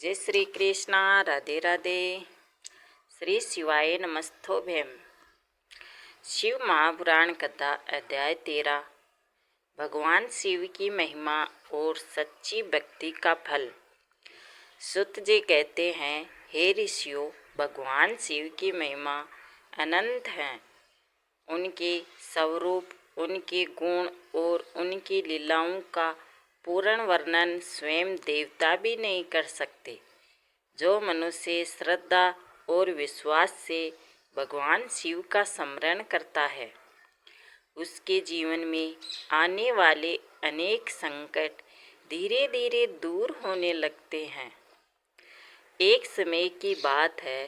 जय श्री कृष्णा। राधे राधे। श्री शिवाय नमस्तोभ्यम। शिव महापुराण कथा अध्याय 13। भगवान शिव की महिमा और सच्ची भक्ति का फल। सुत जी कहते हैं, हे ऋषियों, भगवान शिव की महिमा अनंत है। उनके स्वरूप, उनके गुण और उनकी लीलाओं का पूर्ण वर्णन स्वयं देवता भी नहीं कर सकते। जो मनुष्य श्रद्धा और विश्वास से भगवान शिव का स्मरण करता है, उसके जीवन में आने वाले अनेक संकट धीरे धीरे दूर होने लगते हैं। एक समय की बात है,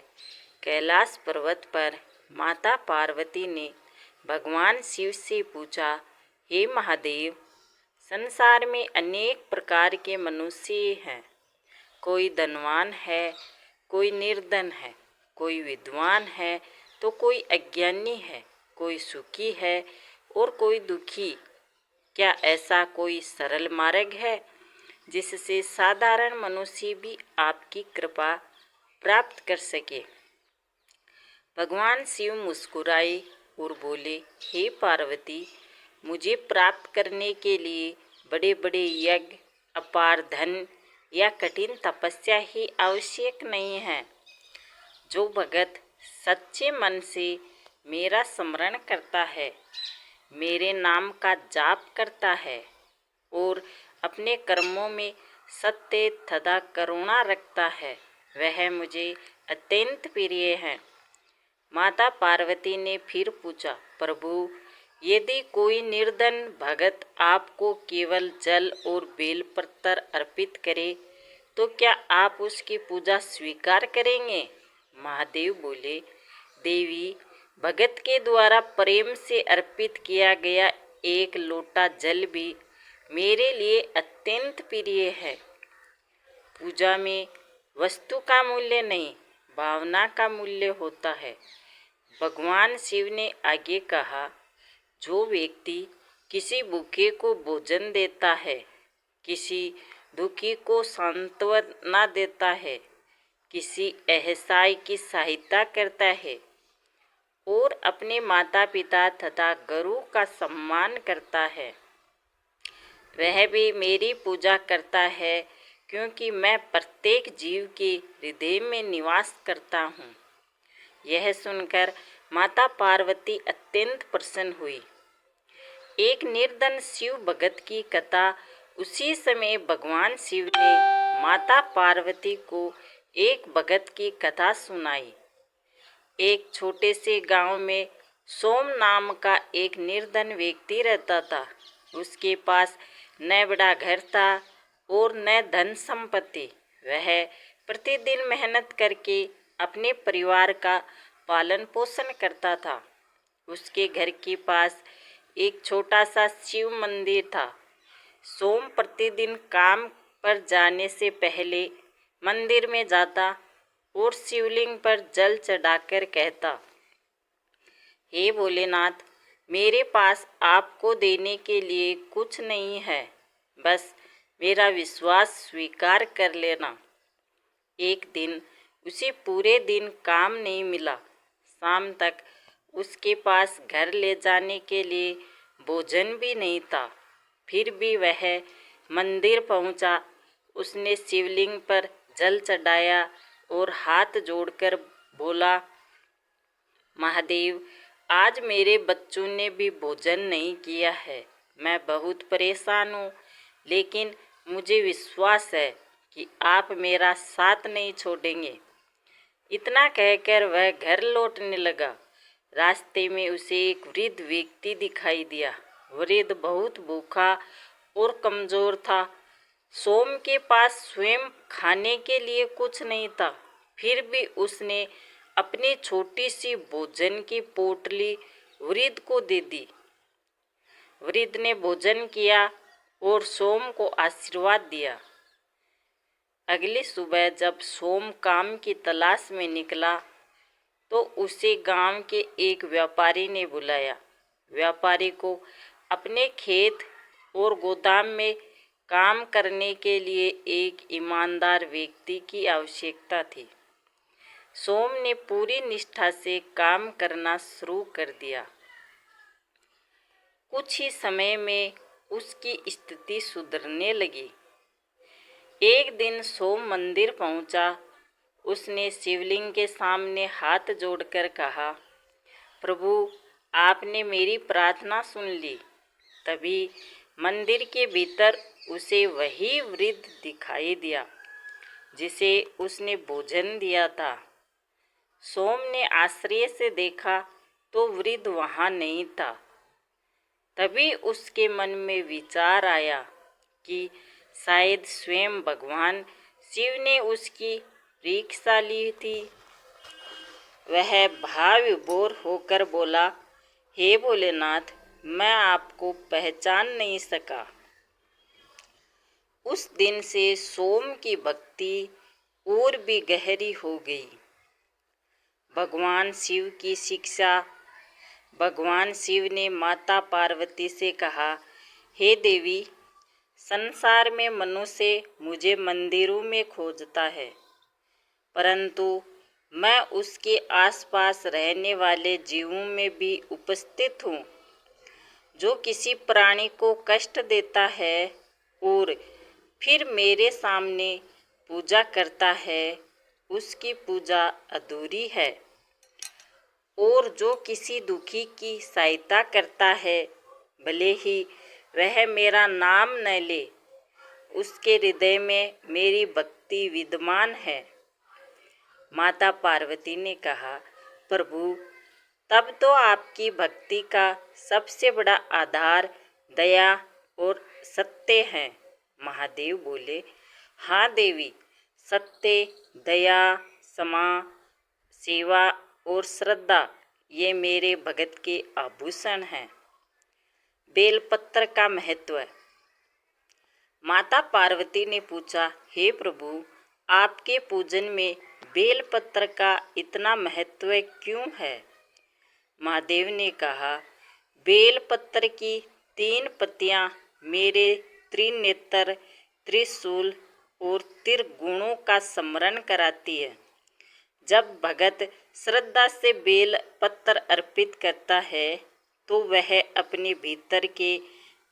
कैलाश पर्वत पर माता पार्वती ने भगवान शिव से पूछा, हे महादेव, संसार में अनेक प्रकार के मनुष्य हैं। कोई धनवान है, कोई निर्धन है, कोई विद्वान है तो कोई अज्ञानी है, कोई सुखी है और कोई दुखी। क्या ऐसा कोई सरल मार्ग है जिससे साधारण मनुष्य भी आपकी कृपा प्राप्त कर सके? भगवान शिव मुस्कुराए और बोले, हे पार्वती, मुझे प्राप्त करने के लिए बड़े बड़े यज्ञ, अपार धन या कठिन तपस्या ही आवश्यक नहीं है। जो भगत सच्चे मन से मेरा स्मरण करता है, मेरे नाम का जाप करता है और अपने कर्मों में सत्य तथा करुणा रखता है, वह मुझे अत्यंत प्रिय है। माता पार्वती ने फिर पूछा, प्रभु, यदि कोई निर्धन भगत आपको केवल जल और बेलपत्र अर्पित करे तो क्या आप उसकी पूजा स्वीकार करेंगे? महादेव बोले, देवी, भगत के द्वारा प्रेम से अर्पित किया गया एक लोटा जल भी मेरे लिए अत्यंत प्रिय है। पूजा में वस्तु का मूल्य नहीं, भावना का मूल्य होता है। भगवान शिव ने आगे कहा, जो व्यक्ति किसी भूखे को भोजन देता है, किसी दुखी को सांत्वना देता है, किसी असहाय की सहायता करता है और अपने माता पिता तथा गुरु का सम्मान करता है, वह भी मेरी पूजा करता है, क्योंकि मैं प्रत्येक जीव के हृदय में निवास करता हूँ। यह सुनकर माता पार्वती अत्यंत प्रसन्न हुई। एक निर्धन शिव भगत की कथा। उसी समय भगवान शिव ने माता पार्वती को एक भगत की कथा सुनाई। एक छोटे से गांव में सोम नाम का एक निर्धन व्यक्ति रहता था। उसके पास न बड़ा घर था और न धन संपत्ति। वह प्रतिदिन मेहनत करके अपने परिवार का पालन पोषण करता था। उसके घर के पास एक छोटा सा शिव मंदिर था। सोम प्रतिदिन काम पर जाने से पहले मंदिर में जाता और शिवलिंग पर जल चढ़ाकर कहता, हे भोलेनाथ, मेरे पास आपको देने के लिए कुछ नहीं है, बस मेरा विश्वास स्वीकार कर लेना। एक दिन उसे पूरे दिन काम नहीं मिला। शाम तक उसके पास घर ले जाने के लिए भोजन भी नहीं था। फिर भी वह मंदिर पहुंचा। उसने शिवलिंग पर जल चढ़ाया और हाथ जोड़कर बोला, महादेव, आज मेरे बच्चों ने भी भोजन नहीं किया है। मैं बहुत परेशान हूँ, लेकिन मुझे विश्वास है कि आप मेरा साथ नहीं छोड़ेंगे। इतना कहकर वह घर लौटने लगा। रास्ते में उसे एक वृद्ध व्यक्ति दिखाई दिया। वृद्ध बहुत भूखा और कमजोर था। सोम के पास स्वयं खाने के लिए कुछ नहीं था। फिर भी उसने अपनी छोटी सी भोजन की पोटली वृद्ध को दे दी। वृद्ध ने भोजन किया और सोम को आशीर्वाद दिया। अगली सुबह जब सोम काम की तलाश में निकला तो उसे गांव के एक व्यापारी ने बुलाया। व्यापारी को अपने खेत और गोदाम में काम करने के लिए एक ईमानदार व्यक्ति की आवश्यकता थी। सोम ने पूरी निष्ठा से काम करना शुरू कर दिया। कुछ ही समय में उसकी स्थिति सुधरने लगी। एक दिन सोम मंदिर पहुंचा। उसने शिवलिंग के सामने हाथ जोड़कर कहा, प्रभु, आपने मेरी प्रार्थना सुन ली। तभी मंदिर के भीतर उसे वही वृद्ध दिखाई दिया जिसे उसने भोजन दिया था। सोम ने आश्चर्य से देखा तो वृद्ध वहाँ नहीं था। तभी उसके मन में विचार आया कि शायद स्वयं भगवान शिव ने उसकी परीक्षा ली थी। वह भाव विभोर होकर बोला, हे भोलेनाथ, मैं आपको पहचान नहीं सका। उस दिन से सोम की भक्ति और भी गहरी हो गई। भगवान शिव की शिक्षा। भगवान शिव ने माता पार्वती से कहा, हे देवी, संसार में मनुष्य मुझे मंदिरों में खोजता है, परंतु मैं उसके आसपास रहने वाले जीवों में भी उपस्थित हूँ। जो किसी प्राणी को कष्ट देता है और फिर मेरे सामने पूजा करता है, उसकी पूजा अधूरी है। और जो किसी दुखी की सहायता करता है, भले ही वह मेरा नाम न ले, उसके हृदय में मेरी भक्ति विद्यमान है। माता पार्वती ने कहा, प्रभु, तब तो आपकी भक्ति का सबसे बड़ा आधार दया और सत्य है। महादेव बोले, हाँ देवी, सत्य, दया, क्षमा, सेवा और श्रद्धा ये मेरे भगत के आभूषण हैं। बेलपत्र का महत्व। माता पार्वती ने पूछा, हे प्रभु, आपके पूजन में बेलपत्र का इतना महत्व क्यों है? महादेव ने कहा, बेलपत्र की 3 पत्तियां मेरे त्रिनेत्र, त्रिशूल और त्रिगुणों का स्मरण कराती है। जब भगत श्रद्धा से बेल पत्र अर्पित करता है तो वह अपने भीतर के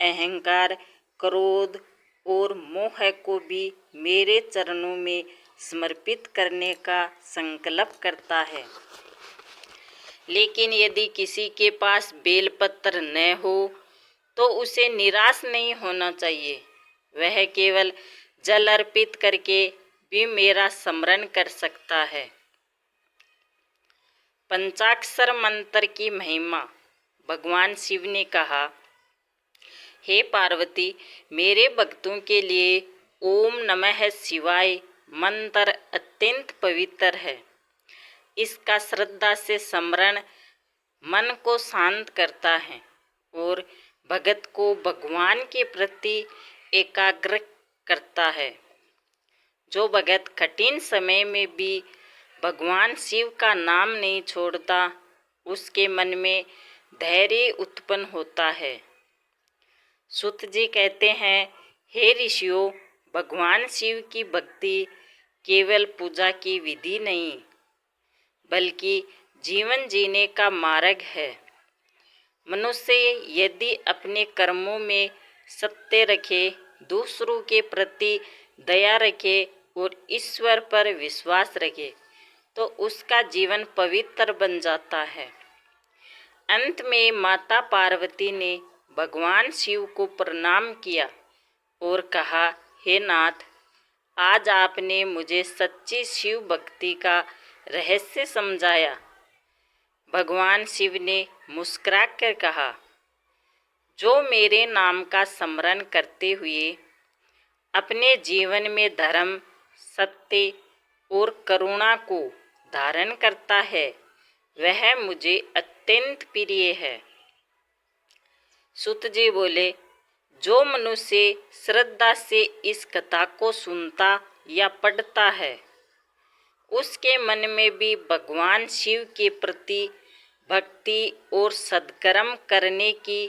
अहंकार, क्रोध और मोह को भी मेरे चरणों में समर्पित करने का संकल्प करता है। लेकिन यदि किसी के पास बेलपत्र न हो तो उसे निराश नहीं होना चाहिए। वह केवल जल अर्पित करके भी मेरा स्मरण कर सकता है। पंचाक्षर मंत्र की महिमा। भगवान शिव ने कहा, हे पार्वती, मेरे भक्तों के लिए ओम नमः शिवाय मंत्र अत्यंत पवित्र है। इसका श्रद्धा से स्मरण मन को शांत करता है और भगत को भगवान के प्रति एकाग्र करता है। जो भगत कठिन समय में भी भगवान शिव का नाम नहीं छोड़ता, उसके मन में धैर्य उत्पन्न होता है। सूत जी कहते हैं, हे ऋषियों, भगवान शिव की भक्ति केवल पूजा की विधि नहीं, बल्कि जीवन जीने का मार्ग है। मनुष्य यदि अपने कर्मों में सत्य रखे, दूसरों के प्रति दया रखे और ईश्वर पर विश्वास रखे तो उसका जीवन पवित्र बन जाता है। अंत में माता पार्वती ने भगवान शिव को प्रणाम किया और कहा, हे नाथ, आज आपने मुझे सच्ची शिव भक्ति का रहस्य समझाया। भगवान शिव ने मुस्कुराकर कहा, जो मेरे नाम का स्मरण करते हुए अपने जीवन में धर्म, सत्य और करुणा को धारण करता है, वह मुझे अत्यंत प्रिय है। सूत जी बोले, जो मनुष्य श्रद्धा से इस कथा को सुनता या पढ़ता है, उसके मन में भी भगवान शिव के प्रति भक्ति और सद्कर्म करने की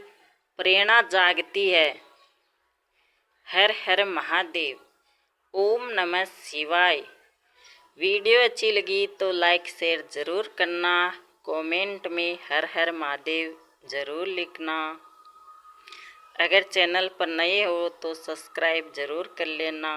प्रेरणा जागती है। हर हर महादेव। ओम नमः शिवाय। वीडियो अच्छी लगी तो लाइक शेयर ज़रूर करना। कमेंट में हर हर महादेव ज़रूर लिखना। अगर चैनल पर नए हो तो सब्सक्राइब ज़रूर कर लेना।